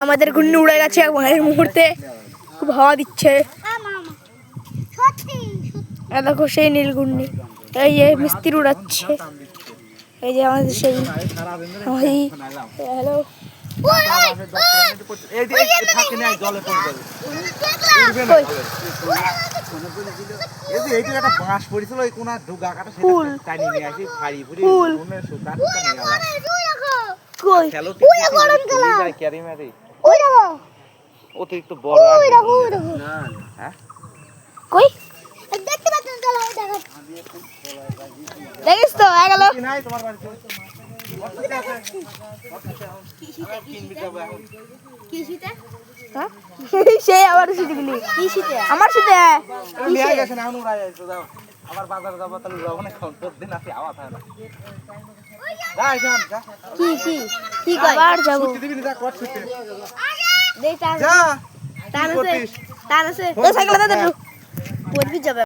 আমাদের ঘূর্ণি উড়ে গেছে এই মুহূর্তে, খুব হাওয়া দিচ্ছে। দেখো সেই নীল ঘূর্ণি, এই যে মিস্ত্রি উড়াচ্ছে, এই যে আমাদের সেই হ্যালো অতিরিক্ত বড় কই দেখিস তো গেল সে আবার শীতে গেলি কি শীতে আমার শীতে আবার বাজারে যাবো তাহলে যাবো না দিন আছে আওয়াজ হয় না কি আবার যাবো যা টান আছে সাইকেল যাবে